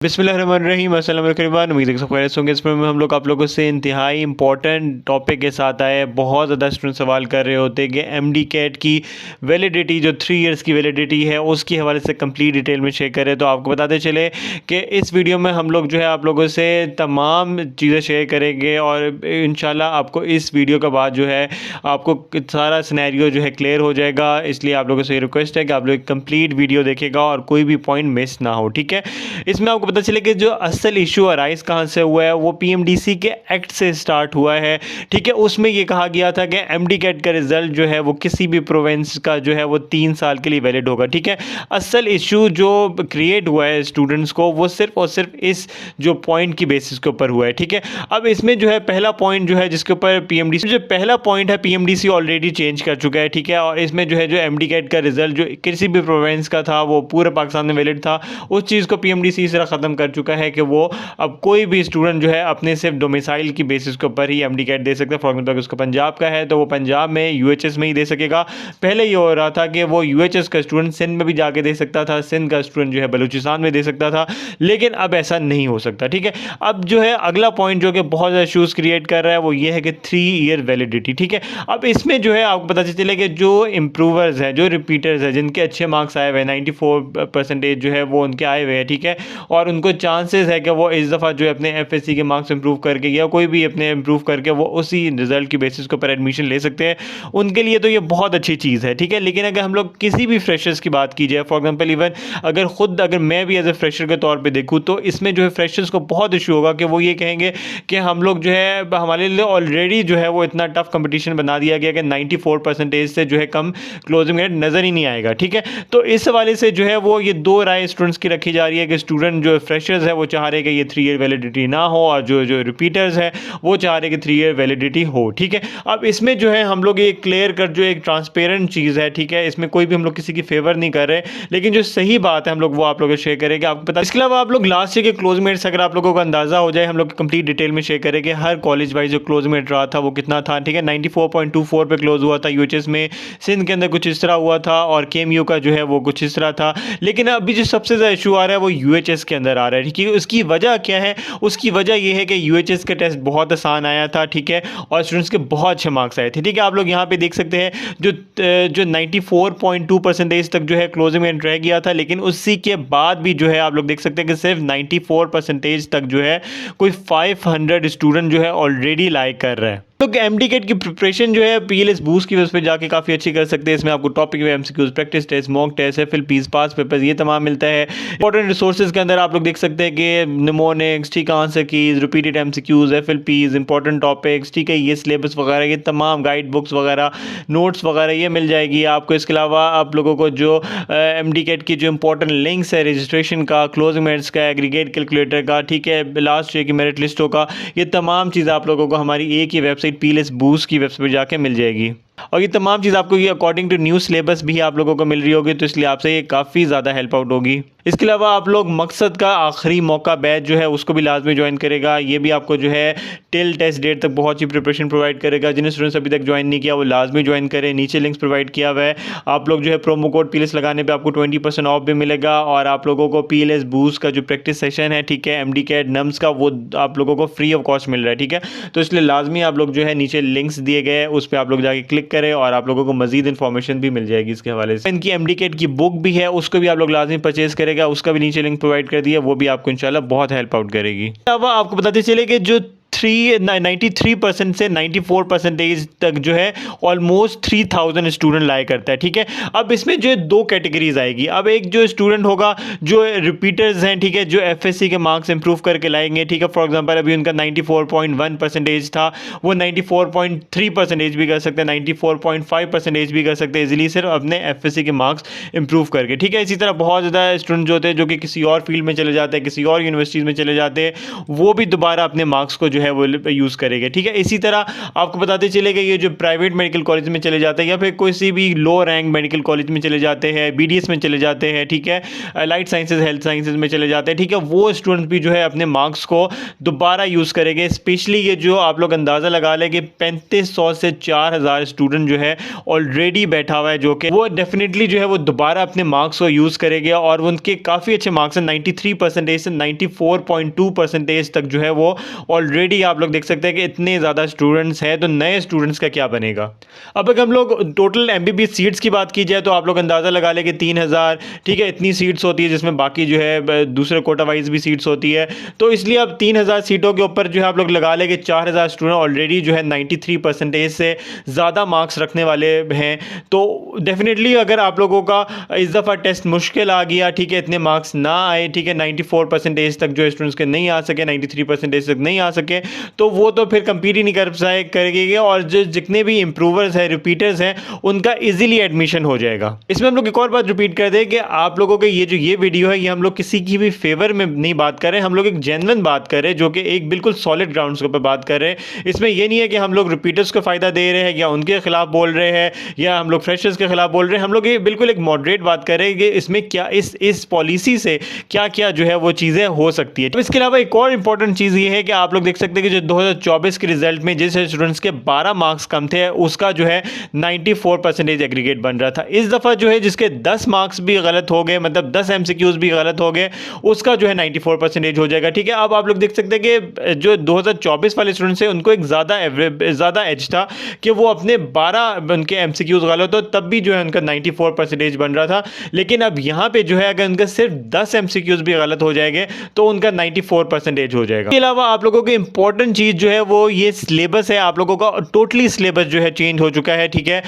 बिस्मिल्लाहिर्रहमानिर्रहीम अस्सलाम वालेकुम। उम्मीद है कि सब खैरियत से होंगे। इस में हम लोग आप लोगों से इंतहाई इंपॉर्टेंट टॉपिक के साथ आए। बहुत ज़्यादा स्टूडेंट सवाल कर रहे होते कि एमडी कैट की वैलिडिटी जो 3 इयर्स की वैलिडिटी है उसके हवाले से कंप्लीट डिटेल में शेयर करें। तो आपको बताते चले कि इस वीडियो में हम लोग जो है आप लोगों से तमाम चीज़ें शेयर करेंगे और इंशाल्लाह आपको इस वीडियो के बाद जो है आपको सारा सिनेरियो जो है क्लियर हो जाएगा। इसलिए आप लोगों से ये रिक्वेस्ट है कि आप लोग कंप्लीट वीडियो देखेगा और कोई भी पॉइंट मिस ना हो, ठीक है। इसमें आपको पता चले कि जो असल इशू अराइज कहाँ से हुआ है वो पीएमडीसी के एक्ट से स्टार्ट हुआ है, ठीक है। उसमें ये कहा गया था कि एमडी कैट का रिजल्ट जो है वो किसी भी प्रोविंस का जो है वो 3 साल के लिए वैलिड होगा, ठीक है। असल इशू जो क्रिएट हुआ है स्टूडेंट्स को वो सिर्फ और सिर्फ इस जो पॉइंट की बेसिस के ऊपर हुआ है, ठीक है। अब इसमें जो है पहला पॉइंट जो है जिसके ऊपर पीएमडीसी जो पहला पॉइंट है पीएमडीसी ऑलरेडी चेंज कर चुका है, ठीक है। और इसमें जो है जो एमडी कैट का रिजल्ट जो किसी भी प्रोविंस का था वो पूरे पाकिस्तान में वैलिड था, उस चीज़ को पीएमडीसी इस तरह ख़त्म कर चुका है कि वो अब कोई भी स्टूडेंट जो है अपने सिर्फ डोमिसाइल की बेसिस के ऊपर ही एमडी कैट दे सकता है। फॉर एग्जाम्पल उसका पंजाब का है तो वो पंजाब में यूएचएस में ही दे सकेगा। पहले ये हो रहा था कि वो यूएचएस का स्टूडेंट सिंध में भी जाके दे सकता था, सिंध का स्टूडेंट जो है बलूचिस्तान में दे सकता था, लेकिन अब ऐसा नहीं हो सकता, ठीक है। अब जो है अगला पॉइंट जो कि बहुत ज़्यादा इशूज़ क्रिएट कर रहा है वो ये है कि 3 ईयर वैलिडिटी, ठीक है। अब इसमें जो है आपको पता चले कि जो इम्प्रूवर्स हैं, जो रिपीटर्स हैं, जिनके अच्छे मार्क्स आए हुए हैं 94% जो है वो उनके आए हुए हैं, ठीक है। और उनको चांसेस है कि वो इस दफ़ा जो है अपने एफएससी के मार्क्स इंप्रूव करके या कोई भी अपने इंप्रूव करके वो उसी रिजल्ट की बेसिस के ऊपर एडमिशन ले सकते हैं। उनके लिए तो ये बहुत अच्छी चीज़ है, ठीक है। लेकिन अगर हम लोग किसी भी फ्रेशर्स की बात की जाए, फॉर एग्जांपल इवन अगर मैं भी एज ए फ्रेशर के तौर पे देखूँ तो इसमें जो है फ्रेशर्स को बहुत इशू होगा कि वो ये कहेंगे कि हम लोग जो है हमारे लिए ऑलरेडी जो है वो इतना टफ कंपटीशन बना दिया गया कि 94% से जो है कम क्लोजिंग रेट नज़र ही नहीं आएगा, ठीक है। तो इस हवाले से जो है वो ये दो राय स्टूडेंट्स की रखी जा रही है कि स्टूडेंट जो फ्रेशर्स है वो चाह रहे कि ये 3 ईयर वैलिडिटी ना हो और जो रिपीटर्स है वो चाह रहे कि 3 ईयर वैलिडिटी हो, ठीक है। अब इसमें जो है हम लोग ये क्लियर कर जो एक ट्रांसपेरेंट चीज़ है, ठीक है, इसमें कोई भी हम लोग किसी की फेवर नहीं कर रहे, लेकिन जो सही बात है हम लोग वो आप लोगों को शेयर करेंगे। आपको पता इसके अलावा आप लोग लास्ट ईयर के क्लोजमेट्स अगर आप लोगों को अंदाज़ा हो जाए हम लोग कंप्लीट डिटेल में शेयर करेंगे हर कॉलेज वाइज जो क्लोजमेट रहा था वो कितना था, ठीक है। 94.24 पे क्लोज हुआ था यूएचएस में, सिंध के अंदर कुछ इस तरह हुआ था और केएमयू का जो है वो कुछ इस तरह था। लेकिन अभी जो सबसे ज़्यादा इशू आ रहा है वो यूएचएस के अंदर आ रहा है, ठीक है। उसकी वजह क्या है? उसकी वजह यह है कि यूएचएस का टेस्ट बहुत आसान आया था, ठीक है, और स्टूडेंट्स के बहुत अच्छे मार्क्स आए थे, ठीक है। आप लोग यहाँ पे देख सकते हैं जो 94.2% तक जो है क्लोजिंग में रह गया था, लेकिन उसी के बाद भी जो है आप लोग देख सकते हैं कि सिर्फ 94% तक जो है कोई 500 स्टूडेंट जो है ऑलरेडी लाइक कर रहे हैं। तो एमडी कैट की प्रिपरेशन जो है पीएलएस बूस्ट की वेबसाइट पे जाके काफ़ी अच्छी कर सकते हैं। इसमें आपको टॉपिक में MCQs, practice test, mock test, FLPs, past papers ये तमाम मिलता है। इंपॉर्टेंट रिसोर्सेज के अंदर आप लोग देख सकते हैं कि निमोनिक्स, ठीक है, answer keys, repeated MCQs, FLPs, important topics, ठीक है, ये सिलेबस वगैरह ये तमाम गाइड बुक्स वगैरह, नोट्स वगैरह ये मिल जाएगी आपको। इसके अलावा आप लोगों को जो एमडी कैट की जो इंपॉर्टेंट लिंक्स है रजिस्ट्रेशन का, क्लोजिंग मेरिट्स का, एग्रीगेट कैलकुलेटर का, ठीक है, लास्ट ईयर की मेरिट लिस्टों का, ये तमाम चीज़ आप लोगों को हमारी एक ही वेबसाइट पीएलएस बूस्ट की वेबसाइट पर जाके मिल जाएगी। और ये तमाम चीज़ आपको ये अकॉर्डिंग टू न्यू सिलेबस भी आप लोगों को मिल रही होगी, तो इसलिए आपसे ये काफ़ी ज़्यादा हेल्प आउट होगी। इसके अलावा आप लोग मकसद का आखिरी मौका बैच जो है उसको भी लाजमी ज्वाइन करेगा। ये भी आपको जो है टिल टेस्ट डेट तक बहुत ही प्रिपरेशन प्रोवाइड करेगा। जिन्हें स्टूडेंट्स अभी तक ज्वाइन नहीं किया वो लाजमी ज्वाइन करें, नीचे लिंक्स प्रोवाइड किया हुआ है। आप लोग जो है प्रोमो कोड पीएलएस लगाने पर आपको 20% ऑफ भी मिलेगा और आप लोगों को पीएलएस बूस्ट का जो प्रैक्टिस सेशन है, ठीक है, एमडी कैट नम्स का, वो आप लोगों को फ्री ऑफ कॉस्ट मिल रहा है, ठीक है। तो इसलिए लाजमी आप लोग जो है नीचे लिंक्स दिए गए उस पर आप लोग जाके क्लिक करें और आप लोगों को मजीद इन्फॉर्मेशन भी मिल जाएगी इसके हवाले से। इनकी एमडी कैट की बुक भी है उसको भी आप लोग लाजमी परचेज करेगा, उसका भी नीचे लिंक प्रोवाइड कर दिया, वो भी आपको इंशाल्लाह बहुत हेल्प आउट करेगी। अब आपको बताते चले कि जो 93% से 94% तक जो है ऑलमोस्ट 3000 स्टूडेंट लाया करता है, ठीक है। अब इसमें जो है दो कैटेगरीज आएगी। अब एक जो स्टूडेंट होगा जो रिपीटर्स हैं, ठीक है, जो एफएससी के मार्क्स इंप्रूव करके लाएंगे, ठीक है। फॉर एग्जांपल अभी उनका 94.1% था, वो 94.3% भी कर सकते हैं, 94.5% भी कर सकते हैं इजीली, सिर्फ अपने एफएससी के मार्क्स इंप्रूव करके, ठीक है। इसी तरह बहुत ज़्यादा स्टूडेंट जो होते हैं जो कि किसी और फील्ड में चले जाते हैं, किसी और यूनिवर्सिटीज़ में चले जाते हैं, वो भी दोबारा अपने मार्क्स को जो है वो यूज़ करेंगे। ठीक है, इसी तरह आपको बताते चलेगा ये जो प्राइवेट मेडिकल कॉलेज में चले जाते हैं या फिर किसी भी लो रैंक मेडिकल कॉलेज में चले जाते हैं, BDS में चले जाते हैं, ठीक है, लाइट साइंसेज हेल्थ साइंसेज में चले जाते हैं, ठीक है, वो स्टूडेंट भी जो है अपने मार्क्स को दोबारा यूज़ करेंगे। स्पेशली ये जो आप लोग अंदाज़ा लगा लें कि 3500 से 4000 स्टूडेंट जो है ऑलरेडी बैठा हुआ है, जो कि वो डेफिनेटली जो है वो दोबारा अपने मार्क्स को यूज़ करेंगे और उनके काफ़ी अच्छे मार्क्स हैं, 93% से 94.2% तक जो है वो ऑलरेडी आप लोग देख सकते हैं कि इतने ज़्यादा स्टूडेंट्स हैं। तो नए स्टूडेंट्स का क्या बनेगा? अब अगर हम लोग टोटल MBBS सीट्स की बात की जाए तो आप लोग अंदाज़ा लगा लें कि 3000, ठीक है, इतनी सीट्स होती है, जिसमें बाकी जो है दूसरे कोटा वाइज भी सीट्स होती है। तो इसलिए अब 3000 सीटों के ऊपर जो है आप लोग लगा लें कि 4000 स्टूडेंट ऑलरेडी जो है 93% से ज़्यादा मार्क्स रखने वाले हैं। तो डेफिनेटली अगर आप लोगों का इस दफ़ा टेस्ट मुश्किल आ गया, ठीक है, इतने मार्क्स ना आए, ठीक है, 94% तक जो स्टूडेंट्स के नहीं आ सके, 93% तक नहीं आ सके, तो वो तो फिर कंपीट ही नहीं कर करेंगे और जो जितने भी इंप्रूवर्स हैं, रिपीटर्स हैं, उनका इजीली एडमिशन हो जाएगा। इसमें हम लोग एक और बात रिपीट कर दें कि आप लोगों के ये वीडियो है, ये हम लोग किसी की भी फेवर में नहीं बात कर रहे हैं, हम लोग एक जेन्युइन बात कर रहे हैं, जो कि एक बिल्कुल सॉलिड ग्राउंड्स के ऊपर बात कर रहे हैं। इसमें ये नहीं है कि हम लोग रिपीटर्स को फ़ायदा दे रहे हैं या उनके खिलाफ बोल रहे हैं या हम लोग फ्रेशर्स के खिलाफ बोल रहे हैं। हम लोग ये बिल्कुल एक मॉडरेट बात कर रहे हैं कि इसमें क्या इस पॉलिसी से क्या क्या जो है वो चीज़ें हो सकती है। तो इसके अलावा एक और इंपॉर्टेंट चीज़ ये है कि आप लोग देख सकते हैं कि जो 2024 के रिजल्ट में जिस स्टूडेंट्स के 12 मार्क्स कम थे, उसका जो है 94% एग्रीगेट बन रहा था। इस दफ़ा जो है जिसके 10 मार्क्स भी गलत हो गए, मतलब 10 MCQs भी गलत हो गए, उसका जो है 94% हो जाएगा। ठीक है, अब आप लोग देख सकते हैं कि जो 2024 वाले स्टूडेंट्स हैं उनको एक ज़्यादा एज था कि वो अपने 12 उनके MCQs गलत हो, तब भी जो है उनका 94% बन रहा था। लेकिन अब यहाँ पे जो है अगर उनका सिर्फ 10 MCQs भी गलत हो जाएंगे तो उनका 94% हो जाएगा। इसके अलावा आप लोगों की इंपॉर्टेंट चीज़ जो है वो ये सिलेबस है। आप लोगों का टोटली सिलेबस जो है चेंज हो चुका है। ठीक है,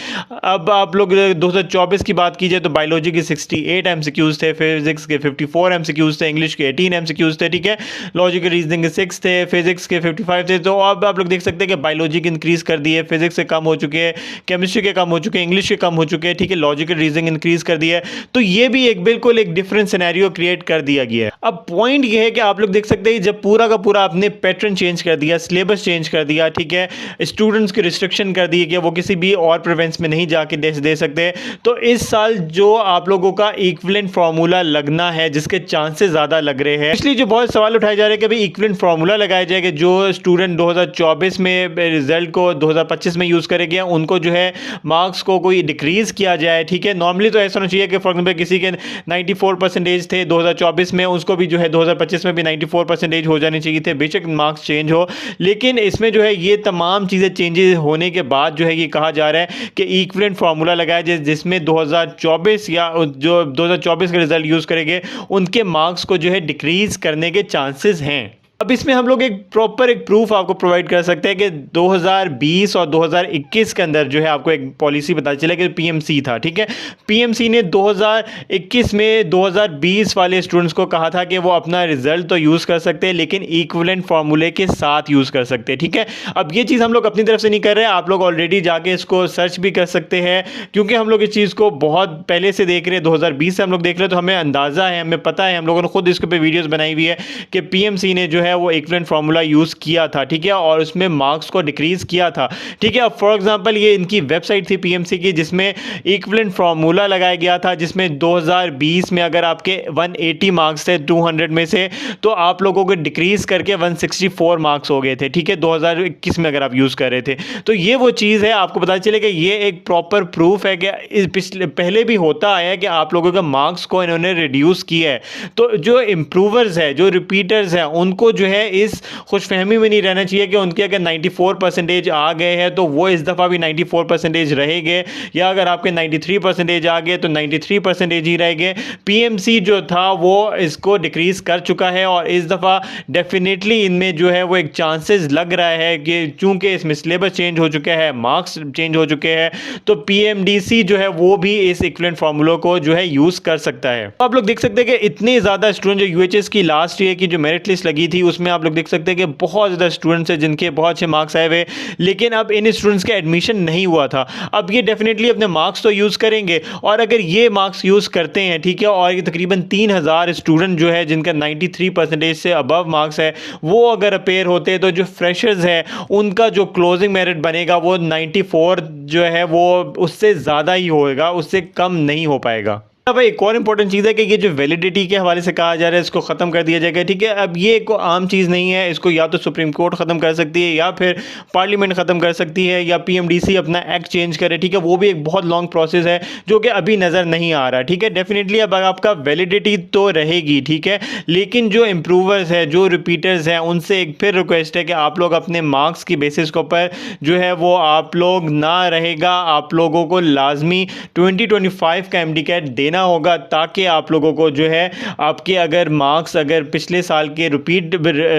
अब आप लोग 2024 की बात कीजिए तो बायोलॉजी के 68 MCQs थे, फिजिक्स के 54 MCQs थे, इंग्लिश के 18 MCQs थे, ठीक है, लॉजिक रीजनिंग के 6 थे, फिजिक्स के 55 थे। तो अब आप लोग देख सकते हैं कि बायोलॉजी के इंक्रीज कर दिए, फिजिक्स से कम हो चुके हैं, केमिस्ट्री के कम हो चुके हैं, इंग्लिश के कम हो चुके हैं, ठीक है, लॉजिकल रीजनिंग इंक्रीज कर दिया है। तो ये भी एक बिल्कुल एक डिफरेंट सिनेरियो क्रिएट कर दिया गया है। अब पॉइंट ये है कि आप लोग देख सकते हैं जब पूरा का पूरा आपने पैटर्न चेंज कर दिया, सिलेबस चेंज कर दिया, ठीक है, स्टूडेंट्स की रिस्ट्रिक्शन कर दी कि वो किसी भी और प्रोविंस में नहीं जाके दे सकते, तो इस साल जो आप लोगों का इक्विवेलेंट फार्मूला लगना है जिसके चांसेस ज़्यादा लग रहे हैं, इसलिए जो बहुत सवाल उठाए जा रहे हैं कि भाई इक्विवेलेंट फार्मूला लगाया जाएगा, जो स्टूडेंट 2024 में रिजल्ट को 2025 में यूज़ करेंगे उनको जो है मार्क्स को कोई डिक्रीज़ किया जाए। ठीक है, नॉर्मली तो ऐसा होना चाहिए कि फॉर एग्जाम्पल किसी के 94% थे 2024 में, उसको भी जो है 2025 में भी 94% हो जाने चाहिए थे, बेशक मार्क्स चेंज हो। लेकिन इसमें जो है ये तमाम चीज़ें चेंजेस होने के बाद जो है ये कहा जा रहा है कि इक्विवेलेंट फार्मूला लगाया जाए जिसमें 2024 या जो 2024 का रिजल्ट यूज़ करेंगे उनके मार्क्स को जो है डिक्रीज़ करने के चांसेस हैं। अब इसमें हम लोग एक प्रॉपर एक प्रूफ आपको प्रोवाइड कर सकते हैं कि 2020 और 2021 के अंदर जो है आपको एक पॉलिसी पता चला कि PMC था। ठीक है, PMC ने 2021 में 2020 वाले स्टूडेंट्स को कहा था कि वो अपना रिजल्ट तो यूज़ कर सकते हैं लेकिन इक्विवेलेंट फार्मूले के साथ यूज़ कर सकते हैं। ठीक है, अब ये चीज़ हम लोग अपनी तरफ से नहीं कर रहे हैं, आप लोग ऑलरेडी जाके इसको सर्च भी कर सकते हैं क्योंकि हम लोग इस चीज़ को बहुत पहले से देख रहे हैं, 2020 से हम लोग देख रहे हैं, तो हमें अंदाज़ा है, हमें पता है, हम लोगों ने खुद इसके पे वीडियोज़ बनाई हुई है कि PMC ने जो है वो इक्विवेलेंट फार्मूला यूज़ किया था। ठीक है, और उसमें मार्क्स को डिक्रीज़ किया था। ठीक है, अब फॉर एग्जांपल ये इनकी वेबसाइट थी PMC की जिसमें इक्विवेलेंट फार्मूला लगाया गया था, जिसमें 2020 में अगर आपके 180 मार्क्स थे 200 में से, तो आप लोगों को डिक्रीज़ करके 164 मार्क्स हो गए थे। ठीक है, 2021 में अगर आप यूज़ कर रहे थे, तो ये वो चीज़ है, आपको पता चले कि ये एक प्रॉपर प्रूफ है कि पिछले पहले भी होता आया है कि आप लोगों के मार्क्स को इन्होंने रिड्यूस किया है। तो जो इम्प्रूवर्स है, जो रिपीटर्स हैं, उनको जो है इस खुशफहमी में नहीं रहना चाहिए कि उनके अगर 94% आ गए हैं तो वो इस दफ़ा भी 94% रहेंगे, या अगर आपके 93% आ गए तो 93% ही रहेंगे। PMC जो था वो इसको डिक्रीज़ कर चुका है और इस दफ़ा डेफिनेटली इनमें जो है वो एक चांसेस लग रहा है कि चूंकि इसमें सिलेबस चेंज हो चुका है, मार्क्स चेंज हो चुके हैं, तो PMDC जो है वो भी इस इक्विवेलेंट फार्मूला को जो है यूज़ कर सकता है। तो आप लोग देख सकते हैं कि इतने ज़्यादा स्टूडेंट जो UHS की लास्ट ईयर की जो मेरिट लिस्ट लगी थी उसमें आप लोग देख सकते हैं कि बहुत ज़्यादा स्टूडेंट्स हैं जिनके बहुत अच्छे मार्क्स आए हुए, लेकिन अब इन स्टूडेंट्स का एडमिशन नहीं हुआ था। अब ये डेफिनेटली अपने मार्क्स तो यूज़ करेंगे, और अगर ये मार्क्स यूज़ करते हैं, ठीक है, और ये तकरीबन 3000 स्टूडेंट जो है जिनका 93% से अबव मार्क्स है, वो अगर अपेयर होते हैं, तो जो फ्रेशर्स है उनका जो क्लोजिंग मेरिट बनेगा वो 94 जो है वो उससे ज़्यादा ही होएगा, उससे कम नहीं हो पाएगा। अब भाई एक और इंपॉर्टेंट चीज़ है कि ये जो वैलिडिटी के हवाले से कहा जा रहा है इसको ख़त्म कर दिया जाएगा, ठीक है। अब ये कोई आम चीज़ नहीं है, इसको या तो सुप्रीम कोर्ट ख़त्म कर सकती है, या फिर पार्लियामेंट ख़त्म कर सकती है, या पीएमडीसी अपना एक्ट चेंज करे, ठीक है। वो भी एक बहुत लॉन्ग प्रोसेस है जो कि अभी नज़र नहीं आ रहा, ठीक है। डेफिनेटली अब आपका वैलिडिटी तो रहेगी, ठीक है, लेकिन जो इम्प्रूवर्स है, जो रिपीटर्स हैं, उनसे एक फिर रिक्वेस्ट है कि आप लोग अपने मार्क्स की बेसिस के ऊपर जो है वो आप लोग ना रहेगा, आप लोगों को लाजमी 2025 का एमडी कैट देना होगा, ताकि आप लोगों को जो है आपके अगर मार्क्स अगर पिछले साल के रिपीट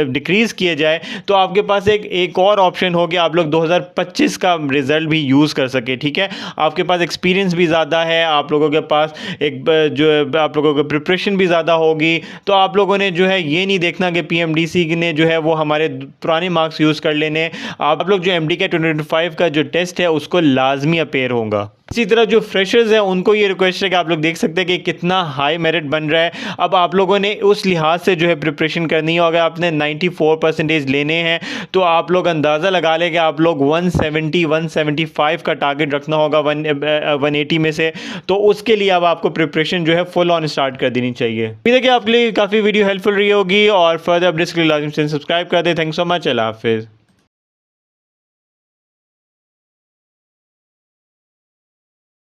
डिक्रीज़ किए जाए तो आपके पास एक और ऑप्शन हो गया, आप लोग 2025 का रिज़ल्ट भी यूज़ कर सके, ठीक है। आपके पास एक्सपीरियंस भी ज़्यादा है, आप लोगों के पास एक जो है आप लोगों की प्रिपरेशन भी ज़्यादा होगी, तो आप लोगों ने जो है ये नहीं देखना कि पीएमडीसी ने जो है वो हमारे पुराने मार्क्स यूज़ कर लेने। आप लोग जो एमडी कैट 2025 का जो टेस्ट है उसको लाजमी अपेयर होगा। इसी तरह जो फ्रेशर्स हैं उनको ये रिक्वेस्ट है कि आप लोग देख सकते हैं कि कितना हाई मेरिट बन रहा है। अब आप लोगों ने उस लिहाज से जो है प्रिपरेशन करनी है, अगर आपने 94% लेने हैं तो आप लोग अंदाज़ा लगा लें कि आप लोग 170 175 का टारगेट रखना होगा 180 में से, तो उसके लिए अब आपको प्रिपरेशन जो है फुल ऑन स्टार्ट कर देनी चाहिए। उम्मीद है कि आपके लिए काफ़ी वीडियो हेल्पफुल रही होगी, और फर्दर अपडेट्स के लिए लाजमी से सब्सक्राइब कर दें। थैंक्स सो मच, अल्लाह हाफिज़।